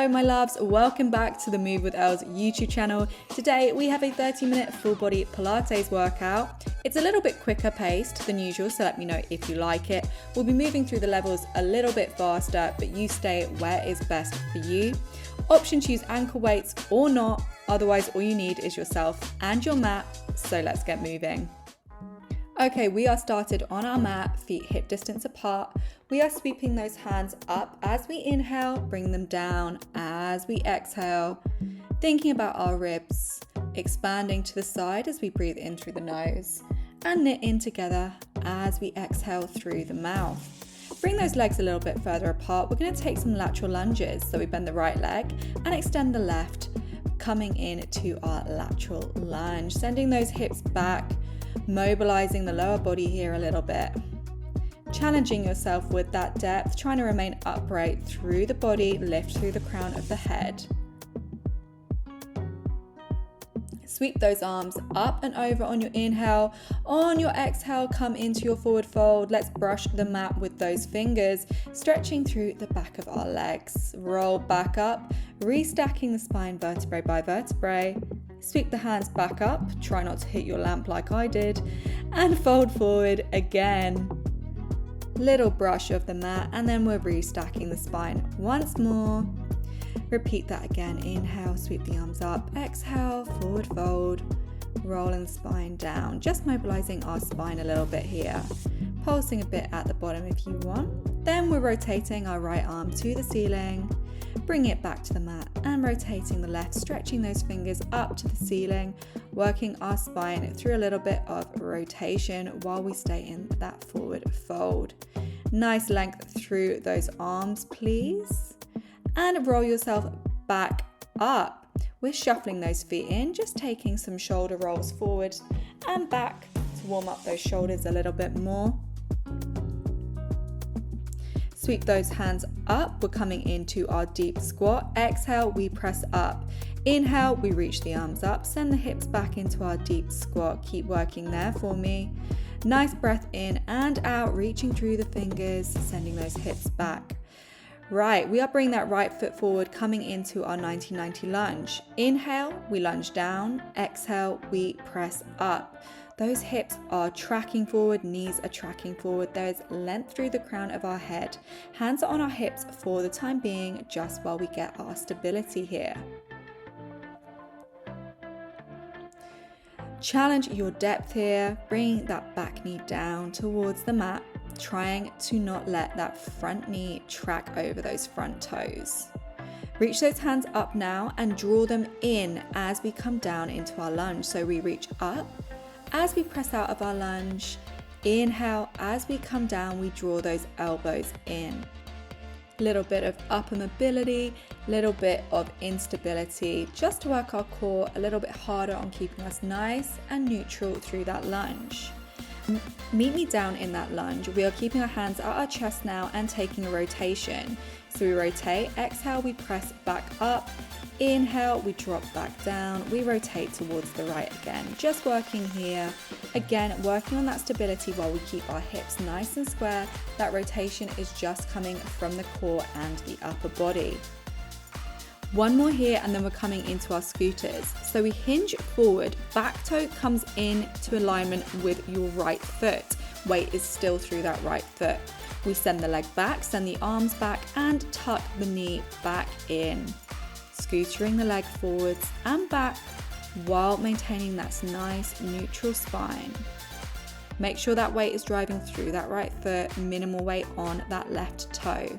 Hello my loves, welcome back to the Move with Els YouTube channel. Today we have a 30-minute full body Pilates workout. It's a little bit quicker paced than usual, so let me know if you like it. We'll be moving through the levels a little bit faster, but you stay where is best for you. Option to use ankle weights or not, otherwise all you need is yourself and your mat, so let's get moving. Okay, we are started on our mat, feet hip distance apart. We are sweeping those hands up as we inhale, bring them down as we exhale. Thinking about our ribs, expanding to the side as we breathe in through the nose and knit in together as we exhale through the mouth. Bring those legs a little bit further apart. We're going to take some lateral lunges. So we bend the right leg and extend the left, coming into our lateral lunge, sending those hips back, mobilizing the lower body here a little bit. Challenging yourself with that depth, trying to remain upright through the body, lift through the crown of the head. Sweep those arms up and over on your inhale. On your exhale, come into your forward fold. Let's brush the mat with those fingers, stretching through the back of our legs. Roll back up, restacking the spine vertebrae by vertebrae. Sweep the hands back up, try not to hit your lamp like I did, and fold forward again. Little brush of the mat, and then we're restacking the spine once more. Repeat that again. Inhale, sweep the arms up. Exhale, forward fold, rolling the spine down. Just mobilizing our spine a little bit here. Pulsing a bit at the bottom if you want. Then we're rotating our right arm to the ceiling. Bring it back to the mat and rotating the left, stretching those fingers up to the ceiling, working our spine through a little bit of rotation while we stay in that forward fold. Nice length through those arms, please. And roll yourself back up. We're shuffling those feet in, just taking some shoulder rolls forward and back to warm up those shoulders a little bit more. Sweep those hands up. We're coming into our deep squat. Exhale, we press up. Inhale, we reach the arms up. Send the hips back into our deep squat. Keep working there for me. Nice breath in and out, reaching through the fingers, sending those hips back. Right, we are bringing that right foot forward, coming into our 90-90 lunge. Inhale, we lunge down. Exhale, we press up. Those hips are tracking forward, knees are tracking forward. There is length through the crown of our head. Hands are on our hips for the time being, just while we get our stability here. Challenge your depth here. Bring that back knee down towards the mat, trying to not let that front knee track over those front toes. Reach those hands up now and draw them in as we come down into our lunge. So we reach up. As we press out of our lunge, inhale, as we come down, we draw those elbows in. Little bit of upper mobility, little bit of instability, just to work our core a little bit harder on keeping us nice and neutral through that lunge. Meet me down in that lunge. We are keeping our hands at our chest now and taking a rotation. So we rotate, exhale, we press back up. Inhale, we drop back down, we rotate towards the right again. Just working here. Again, working on that stability while we keep our hips nice and square. That rotation is just coming from the core and the upper body. One more here and then we're coming into our scooters. So we hinge forward, back toe comes into alignment with your right foot. Weight is still through that right foot. We send the leg back, send the arms back and tuck the knee back in. Scootering the leg forwards and back while maintaining that nice neutral spine. Make sure that weight is driving through that right foot, minimal weight on that left toe.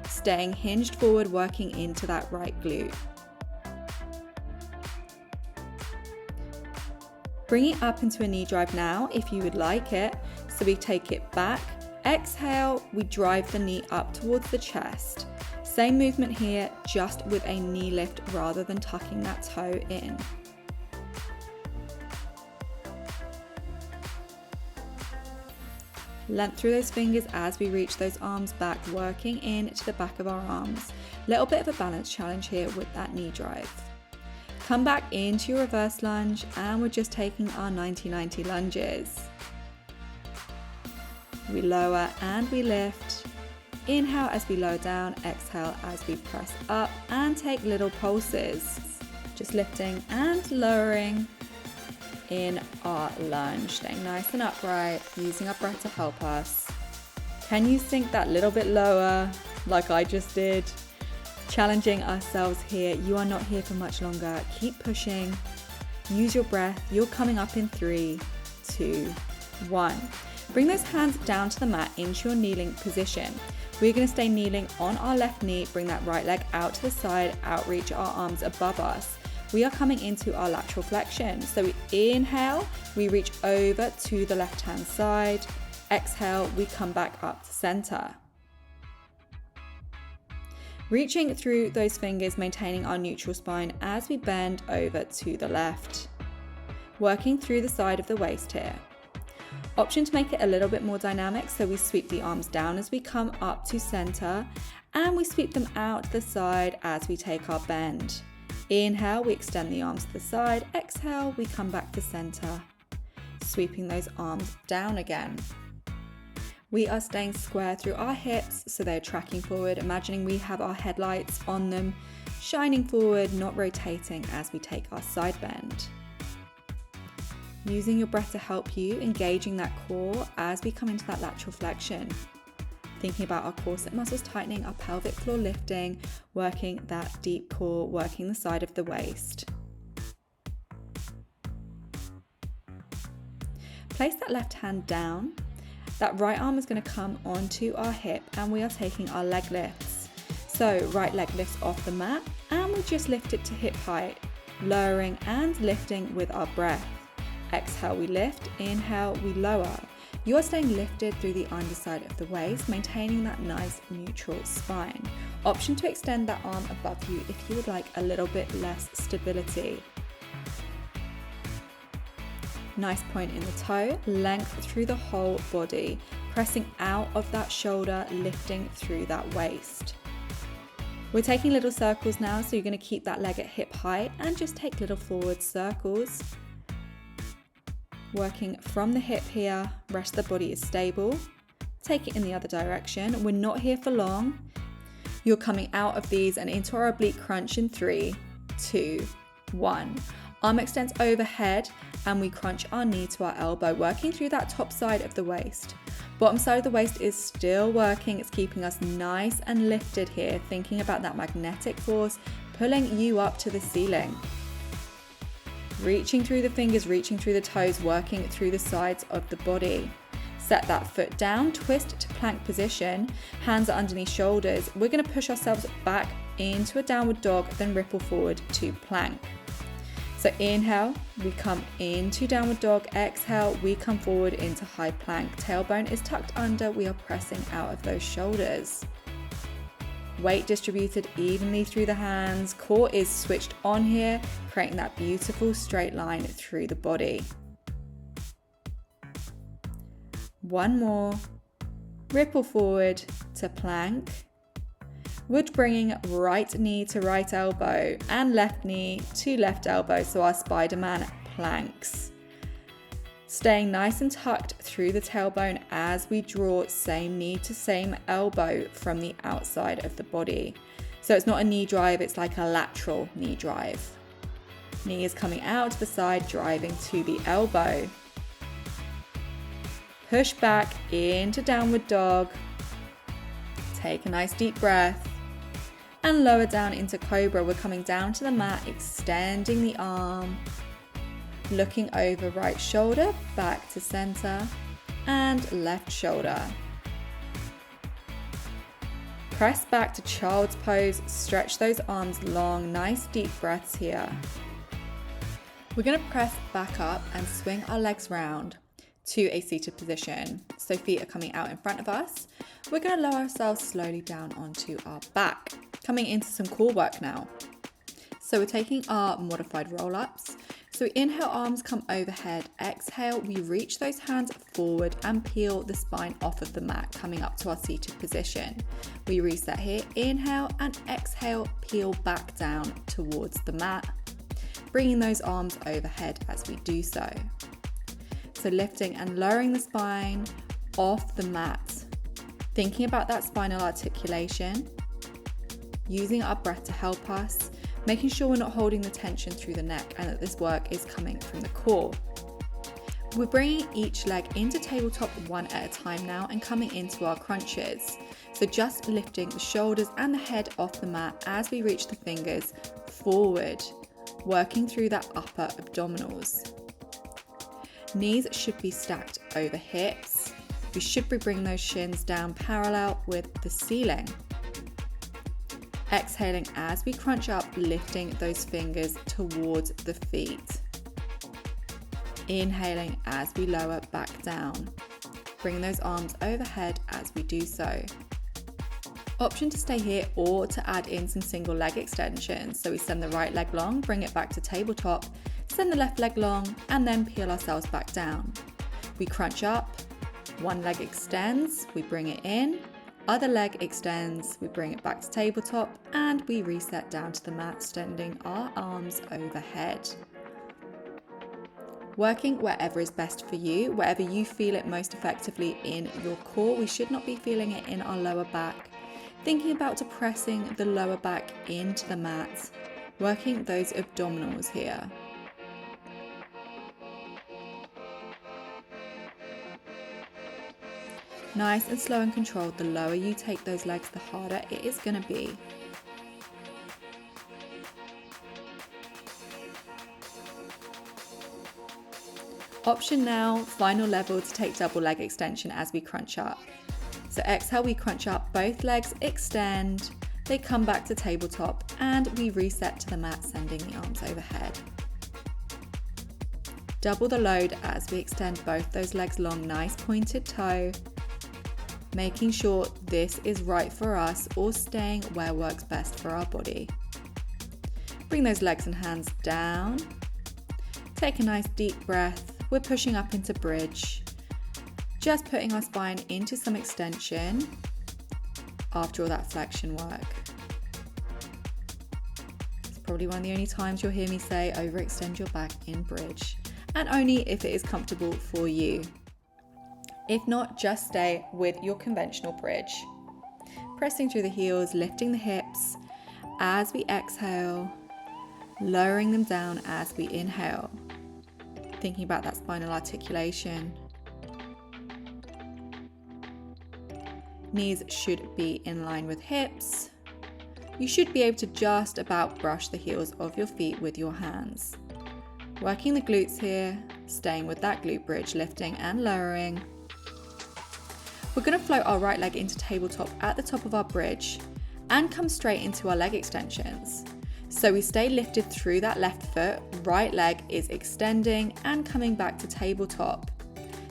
Staying hinged forward, working into that right glute. Bring it up into a knee drive now if you would like it. So we take it back, exhale, we drive the knee up towards the chest. Same movement here, just with a knee lift rather than tucking that toe in. Length through those fingers as we reach those arms back, working in to the back of our arms. Little bit of a balance challenge here with that knee drive. Come back into your reverse lunge and we're just taking our 90-90 lunges. We lower and we lift. Inhale as we lower down, exhale as we press up, and take little pulses. Just lifting and lowering in our lunge, staying nice and upright, using our breath to help us. Can you sink that little bit lower like I just did? Challenging ourselves here. You are not here for much longer. Keep pushing. Use your breath. You're coming up in 3, 2, 1. Bring those hands down to the mat into your kneeling position. We're going to stay kneeling on our left knee. Bring that right leg out to the side. Outreach our arms above us. We are coming into our lateral flexion. So we inhale, we reach over to the left hand side. Exhale, we come back up to center. Reaching through those fingers, maintaining our neutral spine as we bend over to the left. Working through the side of the waist here. Option to make it a little bit more dynamic, so we sweep the arms down as we come up to center, and we sweep them out to the side as we take our bend. Inhale, we extend the arms to the side. Exhale, we come back to center. Sweeping those arms down again. We are staying square through our hips, so they're tracking forward, imagining we have our headlights on them, shining forward, not rotating as we take our side bend. Using your breath to help you, engaging that core as we come into that lateral flexion. Thinking about our corset muscles tightening, our pelvic floor lifting, working that deep core, working the side of the waist. Place that left hand down. That right arm is going to come onto our hip, and we are taking our leg lifts. So right leg lifts off the mat, and we just lift it to hip height, lowering and lifting with our breath. Exhale, we lift. Inhale, we lower. You are staying lifted through the underside of the waist, maintaining that nice neutral spine. Option to extend that arm above you if you would like a little bit less stability. Nice point in the toe, length through the whole body, pressing out of that shoulder, lifting through that waist. We're taking little circles now, so you're going to keep that leg at hip height and just take little forward circles. Working from the hip here, rest of the body is stable. Take it in the other direction. We're not here for long. You're coming out of these and into our oblique crunch in 3, 2, 1. Arm extends overhead and we crunch our knee to our elbow, working through that top side of the waist. Bottom side of the waist is still working. It's keeping us nice and lifted here, thinking about that magnetic force pulling you up to the ceiling. Reaching through the fingers, reaching through the toes, working through the sides of the body. Set that foot down, twist to plank position, hands are underneath shoulders. We're going to push ourselves back into a downward dog, then ripple forward to plank. So inhale, we come into downward dog. Exhale, we come forward into high plank. Tailbone is tucked under, we are pressing out of those shoulders. Weight distributed evenly through the hands. Core is switched on here, creating that beautiful straight line through the body. One more. Ripple forward to plank. Wood bringing right knee to right elbow and left knee to left elbow, so our Spider-Man planks. Staying nice and tucked through the tailbone as we draw same knee to same elbow from the outside of the body. So it's not a knee drive, it's like a lateral knee drive. Knee is coming out to the side, driving to the elbow. Push back into downward dog. Take a nice deep breath. And lower down into cobra. We're coming down to the mat, extending the arm. Looking over right shoulder, back to center, and left shoulder. Press back to child's pose, stretch those arms long, nice deep breaths here. We're going to press back up and swing our legs round to a seated position. So feet are coming out in front of us. We're going to lower ourselves slowly down onto our back. Coming into some core work now. So we're taking our modified roll-ups. So inhale, arms come overhead. Exhale, we reach those hands forward and peel the spine off of the mat, coming up to our seated position. We reset here. Inhale and exhale, peel back down towards the mat. Bringing those arms overhead as we do so. So lifting and lowering the spine off the mat. Thinking about that spinal articulation, using our breath to help us, making sure we're not holding the tension through the neck and that this work is coming from the core. We're bringing each leg into tabletop one at a time now and coming into our crunches. So just lifting the shoulders and the head off the mat as we reach the fingers forward, working through that upper abdominals. Knees should be stacked over hips. We should be bringing those shins down parallel with the ceiling. Exhaling as we crunch up, lifting those fingers towards the feet. Inhaling as we lower back down. Bring those arms overhead as we do so. Option to stay here or to add in some single leg extensions. So we send the right leg long, bring it back to tabletop, send the left leg long, and then peel ourselves back down. We crunch up, one leg extends, we bring it in, other leg extends, we bring it back to tabletop, and we reset down to the mat, extending our arms overhead. Working wherever is best for you, wherever you feel it most effectively in your core. We should not be feeling it in our lower back. Thinking about depressing the lower back into the mat, working those abdominals here. Nice and slow and controlled. The lower you take those legs, the harder it is going to be. Option now, final level, to take double leg extension as we crunch up. So exhale, we crunch up, both legs extend, they come back to tabletop, and we reset to the mat, sending the arms overhead. Double the load as we extend both those legs long, nice pointed toe. Making sure this is right for us or staying where works best for our body. Bring those legs and hands down. Take a nice deep breath. We're pushing up into bridge. Just putting our spine into some extension after all that flexion work. It's probably one of the only times you'll hear me say overextend your back in bridge, and only if it is comfortable for you. If not, just stay with your conventional bridge. Pressing through the heels, lifting the hips as we exhale, lowering them down as we inhale. Thinking about that spinal articulation. Knees should be in line with hips. You should be able to just about brush the heels of your feet with your hands. Working the glutes here, staying with that glute bridge, lifting and lowering. We're going to float our right leg into tabletop at the top of our bridge and come straight into our leg extensions. So we stay lifted through that left foot, right leg is extending and coming back to tabletop.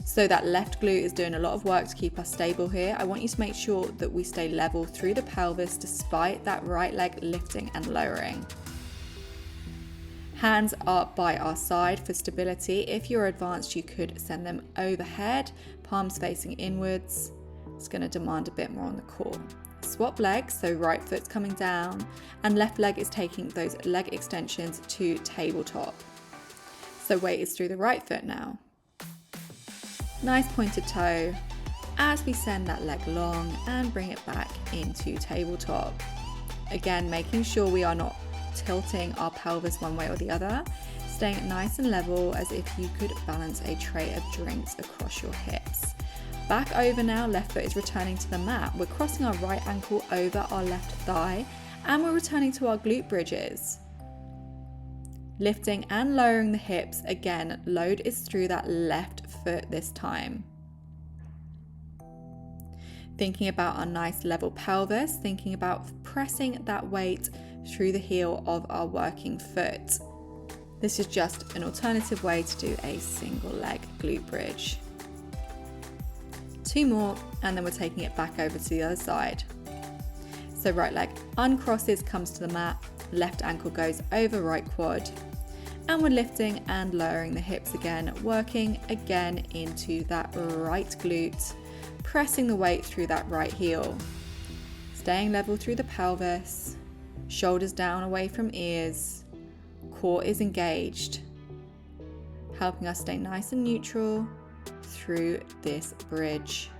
So that left glute is doing a lot of work to keep us stable here. I want you to make sure that we stay level through the pelvis despite that right leg lifting and lowering. Hands are by our side for stability. If you're advanced, you could send them overhead, palms facing inwards. It's going to demand a bit more on the core. Swap legs, so right foot's coming down and left leg is taking those leg extensions to tabletop. So weight is through the right foot now. Nice pointed toe as we send that leg long and bring it back into tabletop. Again, making sure we are not tilting our pelvis one way or the other, staying nice and level as if you could balance a tray of drinks across your hips. Back over now, left foot is returning to the mat. We're crossing our right ankle over our left thigh and we're returning to our glute bridges. Lifting and lowering the hips. Again, load is through that left foot this time. Thinking about our nice level pelvis, thinking about pressing that weight through the heel of our working foot. This is just an alternative way to do a single leg glute bridge. 2 more and then we're taking it back over to the other side. So right leg uncrosses, comes to the mat, left ankle goes over right quad, and we're lifting and lowering the hips again, working again into that right glute, pressing the weight through that right heel, staying level through the pelvis, shoulders down away from ears, core is engaged, helping us stay nice and neutral through this bridge.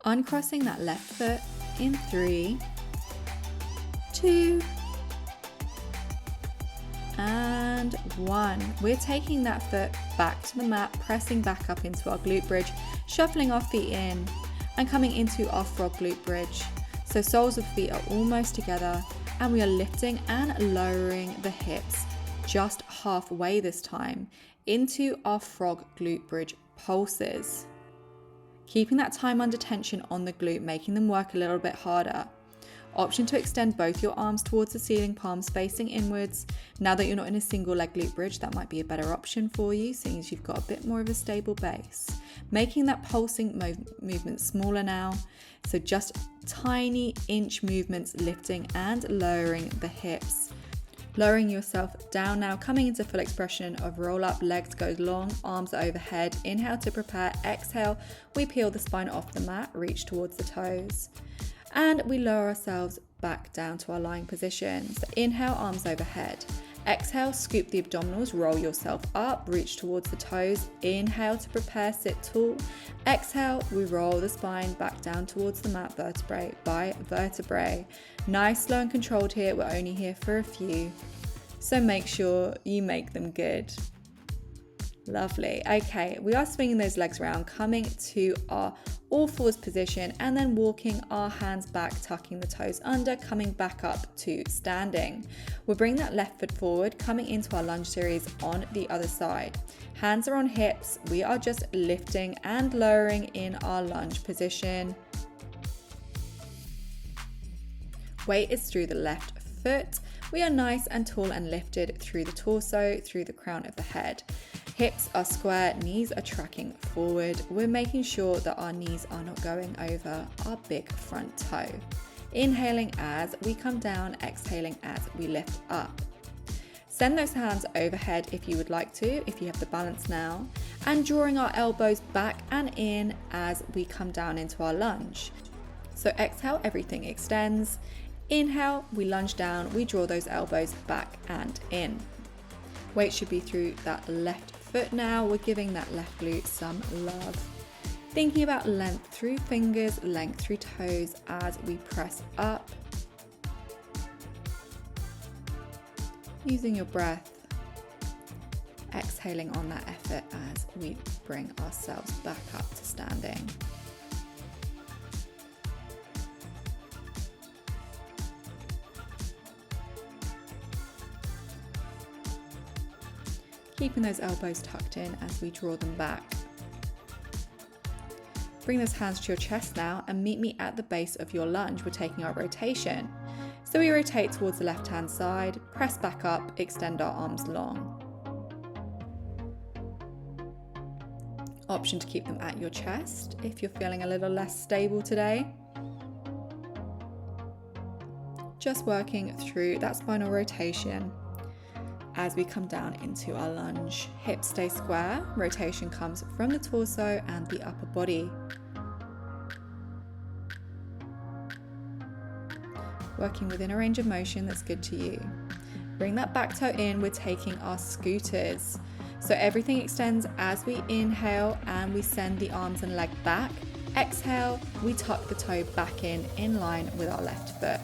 Uncrossing that left foot in 3, 2, and 1. We're taking that foot back to the mat, pressing back up into our glute bridge, shuffling our feet in and coming into our frog glute bridge. So soles of feet are almost together and we are lifting and lowering the hips just halfway this time into our frog glute bridge pulses. Keeping that time under tension on the glute, making them work a little bit harder. Option to extend both your arms towards the ceiling, palms facing inwards. Now that you're not in a single leg glute bridge, that might be a better option for you, seeing as you've got a bit more of a stable base. Making that pulsing movement smaller now. So just tiny inch movements, lifting and lowering the hips. Lowering yourself down now, coming into full expression of roll up, legs go long, arms are overhead. Inhale to prepare, exhale, we peel the spine off the mat, reach towards the toes. And we lower ourselves back down to our lying position. So inhale, arms overhead. Exhale, scoop the abdominals, roll yourself up, reach towards the toes. Inhale to prepare, sit tall. Exhale, we roll the spine back down towards the mat, vertebrae by vertebrae. Nice, slow and controlled here. We're only here for a few, so make sure you make them good. Lovely. Okay, we are swinging those legs around, coming to our all fours position and then walking our hands back, tucking the toes under, coming back up to standing. We'll bring that left foot forward, coming into our lunge series on the other side. Hands are on hips. We are just lifting and lowering in our lunge position. Weight is through the left foot. We are nice and tall and lifted through the torso, through the crown of the head. Hips are square, knees are tracking forward. We're making sure that our knees are not going over our big front toe. Inhaling as we come down, exhaling as we lift up. Send those hands overhead if you would like to, if you have the balance now, and drawing our elbows back and in as we come down into our lunge. So exhale, everything extends. Inhale, we lunge down, we draw those elbows back and in. Weight should be through that left foot now. We're giving that left glute some love. Thinking about length through fingers, length through toes as we press up. Using your breath. Exhaling on that effort as we bring ourselves back up to standing. Keeping those elbows tucked in as we draw them back. Bring those hands to your chest now and meet me at the base of your lunge. We're taking our rotation. So we rotate towards the left-hand side, press back up, extend our arms long. Option to keep them at your chest if you're feeling a little less stable today. Just working through that spinal rotation. As we come down into our lunge, hips stay square, rotation comes from the torso and the upper body. Working within a range of motion that's good to you. Bring that back toe in, we're taking our scooters. So everything extends as we inhale and we send the arms and leg back. Exhale, we tuck the toe back in line with our left foot.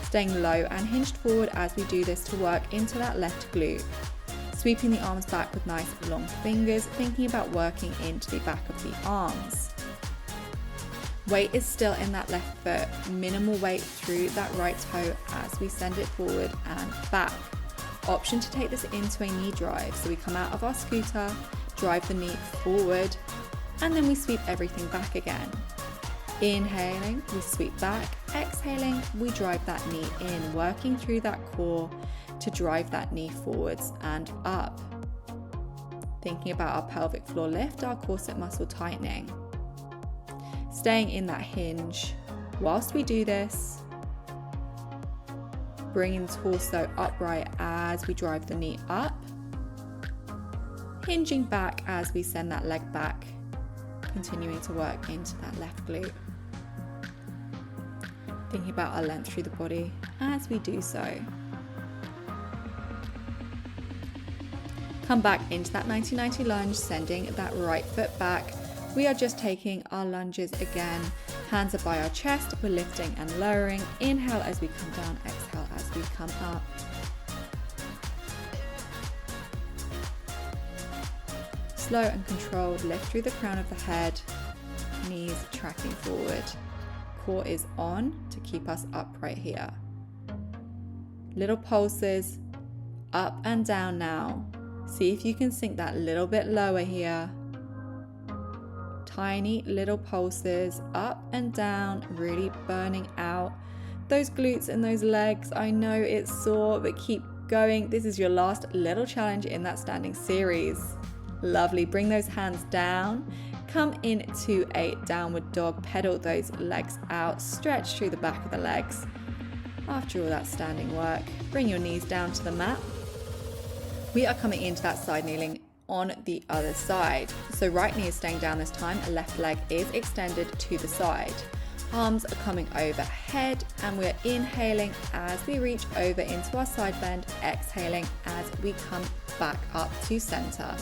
Staying low and hinged forward as we do this to work into that left glute. Sweeping the arms back with nice long fingers, thinking about working into the back of the arms. Weight is still in that left foot, minimal weight through that right toe as we send it forward and back. Option to take this into a knee drive. So we come out of our scooter, drive the knee forward, and then we sweep everything back again. Inhaling, we sweep back. Exhaling, we drive that knee in, working through that core to drive that knee forwards and up. Thinking about our pelvic floor lift, our corset muscle tightening. Staying in that hinge. Whilst we do this, bringing the torso upright as we drive the knee up. Hinging back as we send that leg back, continuing to work into that left glute. Thinking about our length through the body as we do so. Come back into that 90-90 lunge, sending that right foot back, We are just taking our lunges again. Hands are by our chest, we're lifting and lowering. Inhale as we come down, exhale as we come up. Slow and controlled, lift through the crown of the head, knees tracking forward. Core is on to keep us upright here. Little pulses, up and down now. See if you can sink that little bit lower here. Tiny little pulses, up and down, really burning out those glutes and those legs. I know it's sore, but keep going. This is your last little challenge in that standing series. Lovely. Bring those hands down. Come into a downward dog. Pedal those legs out. Stretch through the back of the legs. After all that standing work, bring your knees down to the mat. We are coming into that side kneeling on the other side. So right knee is staying down this time, left leg is extended to the side. Arms are coming overhead and we're inhaling as we reach over into our side bend, exhaling as we come back up to center.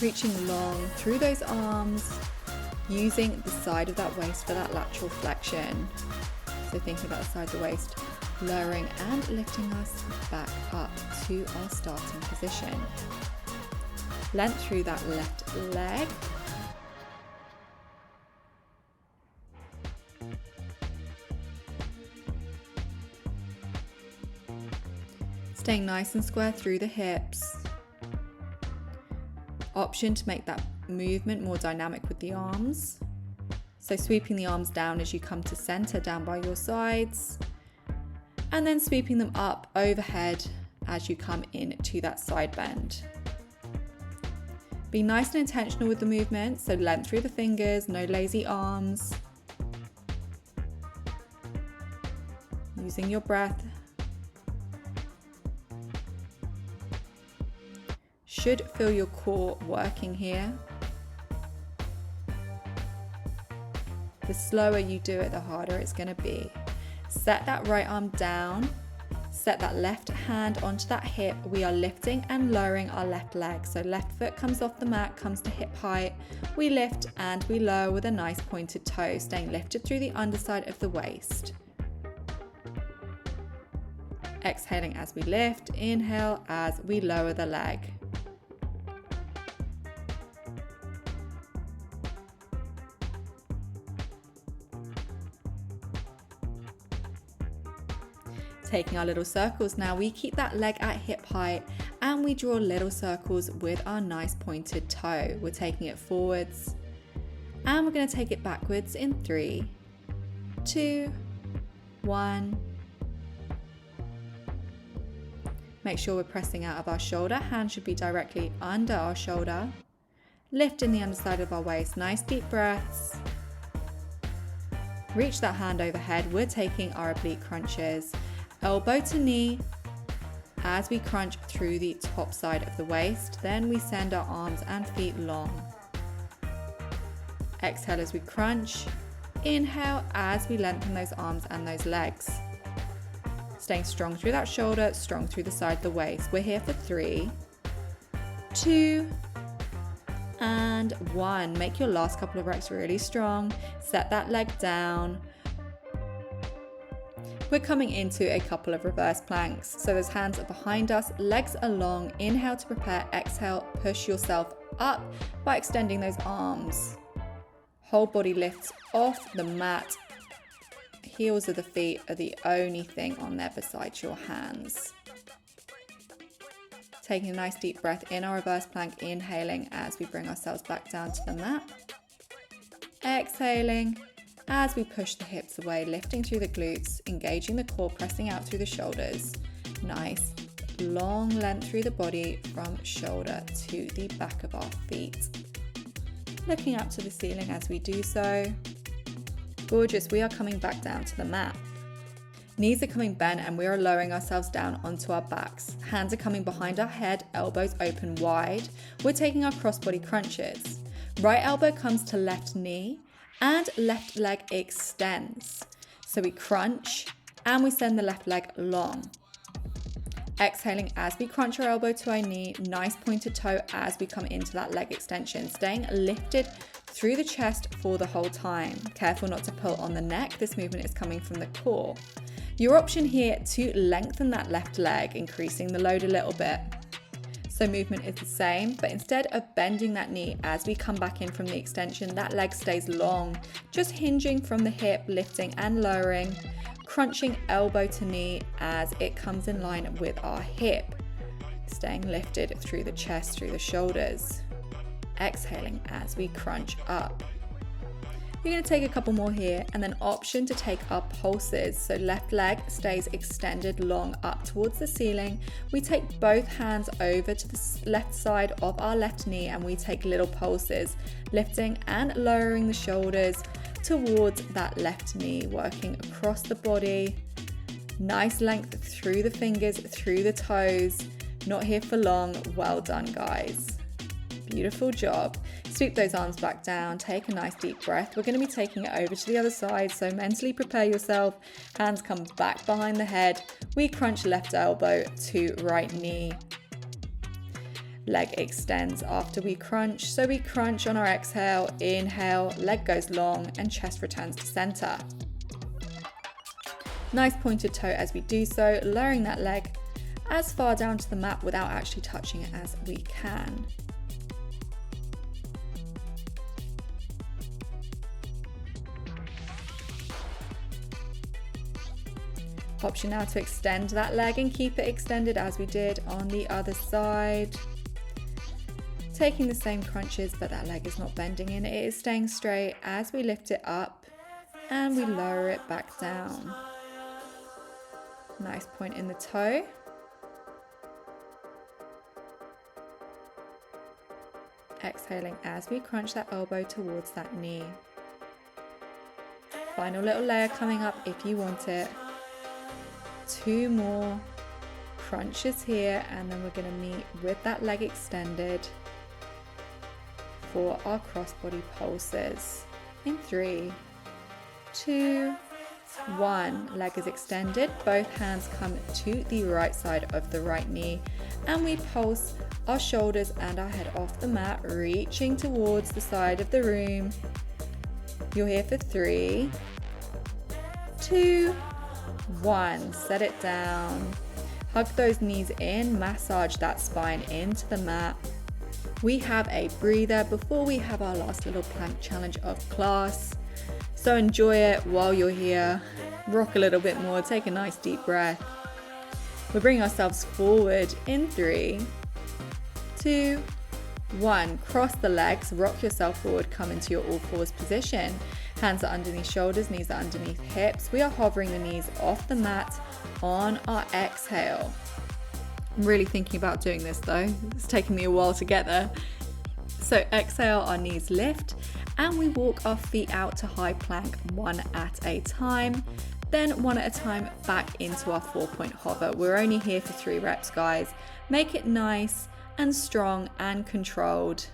Reaching long through those arms, using the side of that waist for that lateral flexion. So thinking about the side of the waist, lowering and lifting us back up to our starting position. Length through that left leg. Staying nice and square through the hips. Option to make that movement more dynamic with the arms. So sweeping the arms down as you come to center, down by your sides. And then sweeping them up overhead as you come into that side bend. Be nice and intentional with the movement, so length through the fingers, no lazy arms. Using your breath. Should feel your core working here. The slower you do it, the harder it's going to be. Set that right arm down. Set that left hand onto that hip. We are lifting and lowering our left leg. So left foot comes off the mat, comes to hip height. We lift and we lower with a nice pointed toe, staying lifted through the underside of the waist. Exhaling as we lift, inhale as we lower the leg. Taking our little circles now, we keep that leg at hip height and we draw little circles with our nice pointed toe. We're taking it forwards and we're going to take it backwards in 3, 2, 1. Make sure we're pressing out of our shoulder. Hand should be directly under our shoulder. Lifting the underside of our waist. Nice deep breaths. Reach that hand overhead. We're taking our oblique crunches. Elbow to knee as we crunch through the top side of the waist. Then we send our arms and feet long. Exhale as we crunch. Inhale as we lengthen those arms and those legs. Staying strong through that shoulder, strong through the side of the waist. We're here for 3, 2, and 1. Make your last couple of reps really strong. Set that leg down. We're coming into a couple of reverse planks. So those hands are behind us, legs are long. Inhale to prepare, exhale, push yourself up by extending those arms. Whole body lifts off the mat. Heels of the feet are the only thing on there besides your hands. Taking a nice deep breath in our reverse plank, inhaling as we bring ourselves back down to the mat. Exhaling as we push the hips away, lifting through the glutes, engaging the core, pressing out through the shoulders. Nice long length through the body from shoulder to the back of our feet. Looking up to the ceiling as we do so. Gorgeous, we are coming back down to the mat. Knees are coming bent and we are lowering ourselves down onto our backs. Hands are coming behind our head, elbows open wide. We're taking our crossbody crunches. Right elbow comes to left knee and left leg extends. So we crunch and we send the left leg long. Exhaling as we crunch our elbow to our knee, nice pointed toe as we come into that leg extension, staying lifted through the chest for the whole time. Careful not to pull on the neck, this movement is coming from the core. Your option here to lengthen that left leg, increasing the load a little bit. So movement is the same, but instead of bending that knee as we come back in from the extension, that leg stays long, just hinging from the hip, lifting and lowering, crunching elbow to knee as it comes in line with our hip, staying lifted through the chest, through the shoulders. Exhaling as we crunch up. We're going to take a couple more here and then option to take our pulses. So left leg stays extended long up towards the ceiling. We take both hands over to the left side of our left knee and we take little pulses, lifting and lowering the shoulders towards that left knee, working across the body. Nice length through the fingers, through the toes. Not here for long. Well done, guys. Beautiful job. Sweep those arms back down, take a nice deep breath. We're going to be taking it over to the other side, so mentally prepare yourself. Hands come back behind the head. We crunch left elbow to right knee. Leg extends after we crunch, so we crunch on our exhale, inhale, leg goes long and chest returns to center. Nice pointed toe as we do so, lowering that leg as far down to the mat without actually touching it as we can. Option now to extend that leg and keep it extended as we did on the other side. Taking the same crunches, but that leg is not bending in, it is staying straight as we lift it up and we lower it back down. Nice point in the toe. Exhaling as we crunch that elbow towards that knee. Final little layer coming up if you want it. 2 more crunches here and then we're going to meet with that leg extended for our crossbody pulses in 3, 2, 1. Leg is extended, both hands come to the right side of the right knee and we pulse our shoulders and our head off the mat, reaching towards the side of the room. You're here for 3, 2, 1. Set it down. Hug those knees in, massage that spine into the mat. We have a breather before we have our last little plank challenge of class. So enjoy it while you're here. Rock a little bit more, take a nice deep breath. We're bringing ourselves forward in 3, 2, 1. Cross the legs, rock yourself forward, come into your all fours position. Hands are underneath shoulders, knees are underneath hips. We are hovering the knees off the mat on our exhale. I'm really thinking about doing this though. It's taking me a while to get there. So exhale, our knees lift and we walk our feet out to high plank 1 at a time. Then 1 at a time back into our 4-point hover. We're only here for 3 reps, guys. Make it nice and strong and controlled.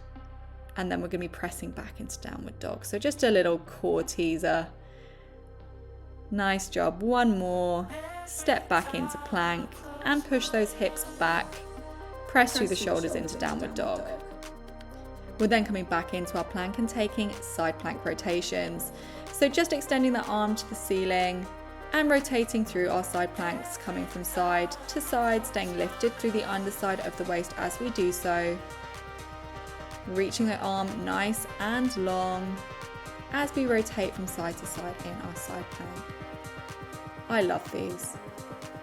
And then we're going to be pressing back into downward dog. So just a little core teaser. Nice job. 1 more. Step back into plank and push those hips back. Press through the shoulders into downward dog. We're then coming back into our plank and taking side plank rotations. So just extending the arm to the ceiling and rotating through our side planks, coming from side to side, staying lifted through the underside of the waist as we do so. Reaching the arm nice and long as we rotate from side to side in our side plank. I love these.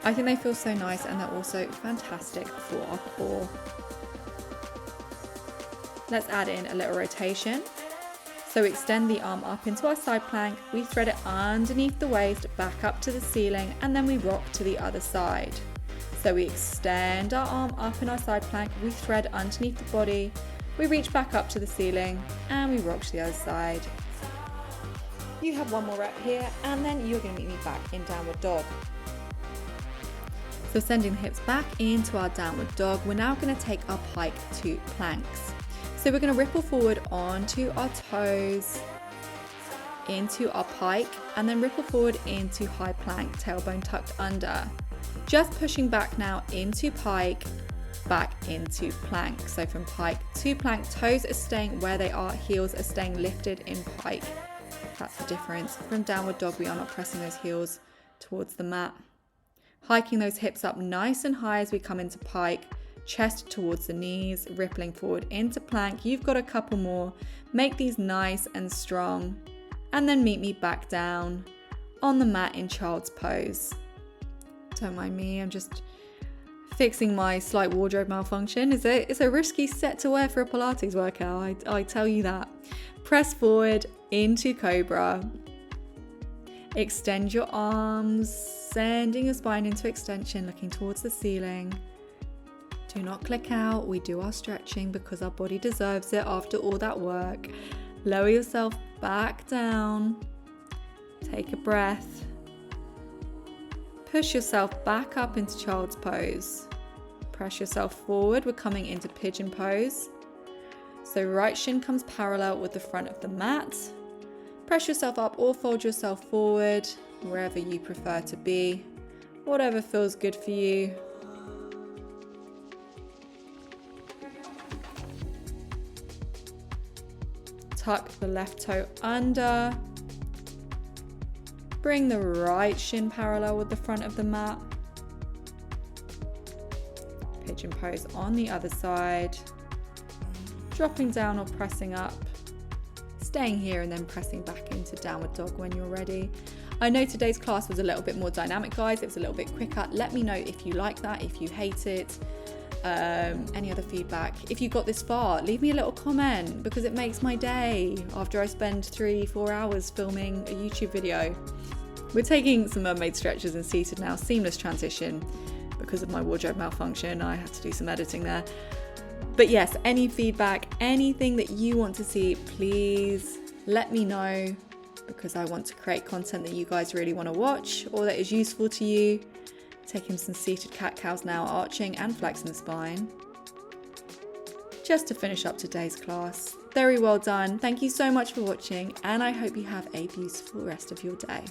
I think they feel so nice and they're also fantastic for our core. Let's add in a little rotation. So extend the arm up into our side plank, we thread it underneath the waist, back up to the ceiling, and then we rock to the other side. So we extend our arm up in our side plank, we thread underneath the body, we reach back up to the ceiling, and we rock to the other side. You have 1 more rep here, and then you're going to meet me back in downward dog. So sending the hips back into our downward dog, we're now going to take our pike to planks. So we're going to ripple forward onto our toes, into our pike, and then ripple forward into high plank, tailbone tucked under. Just pushing back now into pike, back into plank. So from pike to plank, toes are staying where they are, heels are staying lifted in pike. That's the difference. From downward dog, we are not pressing those heels towards the mat. Hiking those hips up nice and high as we come into pike, chest towards the knees, rippling forward into plank. You've got a couple more. Make these nice and strong. And then meet me back down on the mat in child's pose. Don't mind me, I'm just fixing my slight wardrobe malfunction. It's a risky set to wear for a Pilates workout, I tell you that. Press forward into cobra. Extend your arms, sending your spine into extension, looking towards the ceiling. Do not click out. We do our stretching because our body deserves it after all that work. Lower yourself back down. Take a breath. Push yourself back up into child's pose. Press yourself forward. We're coming into pigeon pose. So right shin comes parallel with the front of the mat. Press yourself up or fold yourself forward, wherever you prefer to be, whatever feels good for you. Tuck the left toe under. Bring the right shin parallel with the front of the mat. Pigeon pose on the other side. Dropping down or pressing up. Staying here and then pressing back into downward dog when you're ready. I know today's class was a little bit more dynamic, guys. It was a little bit quicker. Let me know if you like that, if you hate it, any other feedback. If you got this far, leave me a little comment because it makes my day after I spend 3-4 hours filming a YouTube video. We're taking some mermaid stretches and seated now. Seamless transition because of my wardrobe malfunction. I had to do some editing there. But yes, any feedback, anything that you want to see, please let me know because I want to create content that you guys really want to watch or that is useful to you. Taking some seated cat-cows now, arching and flexing the spine. Just to finish up today's class. Very well done. Thank you so much for watching and I hope you have a beautiful rest of your day.